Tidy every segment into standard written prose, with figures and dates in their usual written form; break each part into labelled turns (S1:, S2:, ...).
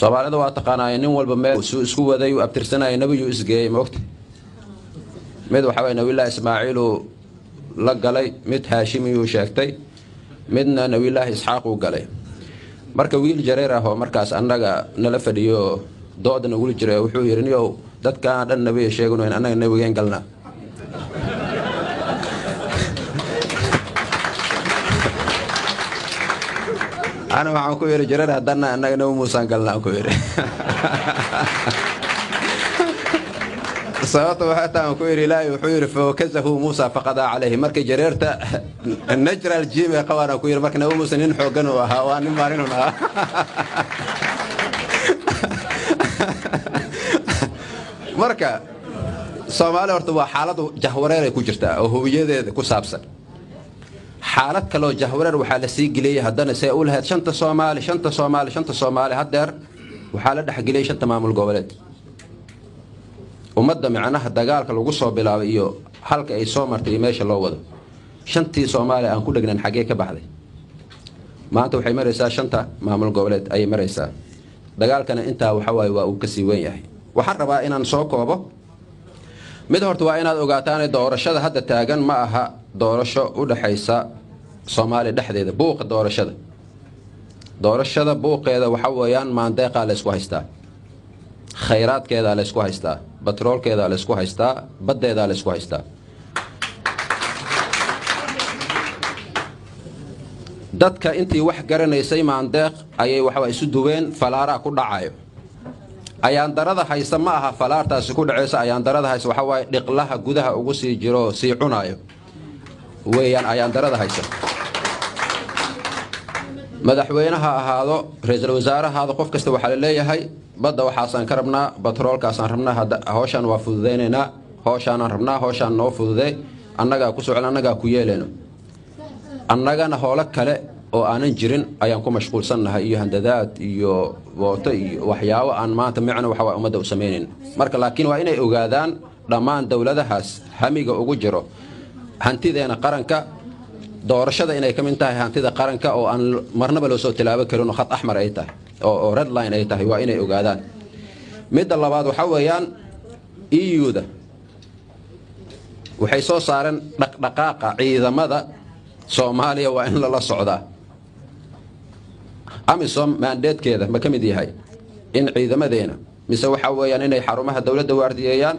S1: soomaalida waa taqaanaa nin walba meel isku waday uu abtirsanay nabigu isgeeyay moogta mid waxa weey nabi ismaaciil la galay mid haashimi uu sheegtay midna nabi isxaaq uu galay marka wiil jareer ah oo markaas annaga nala fadhiyo doodna wili jiray wuxuu yirinayo dadka dhan nabi sheegano in annaga nabigeen galna أنا waxaan ku yiri jareer hadana annaga nabi Muuse galna ku yiri sababta waxa taan ku yiri ilaahay wuxuu yiri fawkazahu Muuse faqada alayhi markii jareerta najra al-jim qawana ku yiri markii nabi Muuse nin xoogan oo ahaa waa nin maarin oo ahaa marka Soomaaliya horta waa xaalad jahwareer ay ku jirtaa oo hubiyadeeda ku saabsan حالات كلو جهورر وحالة سيجلي هدنا سيقول هاد شنطة صومالي هدر وحالة دحجلي شنطة معمول جوالات ومدة معناها الدجال كلو قصة بلا إيو حلقة أي صومر تيماش الله وده شنطة صومالي أن كل جنن حاجة بعدي ما أنت وحي مريسا شنطة معمول جوالات أي مريسا دجال كان أنت وحواي وكسي وين يعني وحرب إن نسوق وابا مدهورت وإن أوجاتان دور الشذا هذا تاجن معها دور الشو وده حيسا صومالي دحديد بوق دور الشذا بوق هذا وحويان ما ندق على سكوهستا خيرات كذا على سكوهستا بترول كذا على سكوهستا بدء هذا على سكوهستا دتك أنتي وح قرن يسي ما ندق أي وحوا يسدوين فلارا كل عايب ayaan darada haysa ma aha falaartaas ku dhacaysa ayaan darada haysa waxa way dhiqlaha gudaha ugu sii jiro si cunaayo weeyaan ayaan darada haysa madaxweynaha ahaado ra'iisul wasaaraha ahaado qof kasta waxa la leeyahay badda waxaan ka rabnaa batroolkaas aan rabnaa hawshan waa fududeynayna hawshan aan rabnaa hawshan noo fududeey annaga ku socon annaga ku yeeleno annagana hawlo kale oo aanan jirin ayaan ku mashquulsanahay iyo handadaad iyo wooto iyo waxyaabo aan maanta macna waxa umada u sameeyeen marka laakiin waa inay ogaadaan dhamaan dawladahaas hamiga ugu jiro hantideena qaranka doorashada inay ka mid tahay hantida qaranka oo aan marnaba loo soo tilaabo karin oo khad ahmar ay tahay oo red line ay tahay waa inay ogaadaan midda labaad waxa weeyaan EU-da waxay soo saareen dhaqdhaqaaqa ciidamada Soomaaliya waa in la socdaa amisom mandate keeda ma kamid yahay in ciidamadeena mise waxa weeyaan inay xarumaha dawladda waardiyeeyaan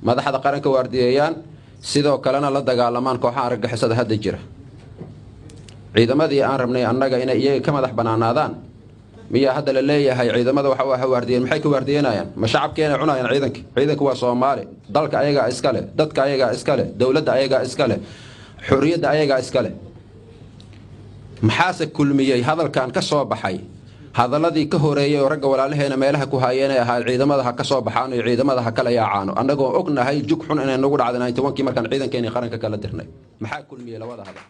S1: madaxda qaranka waardiyeeyaan sidoo kalena la dagaalamaan kooxaha argagixisada hadda jira ciidamadii aan rabnay annaga inay iyaga ka madax banaanaadaan miya hadda la leeyahay ciidamada waxa waardiyeen maxay ka waardiyeynayaan ma shacabkeena cunayaan ciidanka waa Soomaali dalka ayaga iska leh dadka ayaga iska leh dawladda ayaga iska leh xurriyadda ayaga iska leh maxaase kulmiyay hadalkan ka soo baxay hadaladii ka horeeyay oo ragga walaalaheena meelaha ku haayeen ahaa ciidamada ha ka soo baxaan iyo ciidamada ha kala yaacaano annagoo ognahay jug xun inay nagu dhacday 91kii markaan ciidankeena qaranka kala dirnay maxaa kulmiyay labada hadal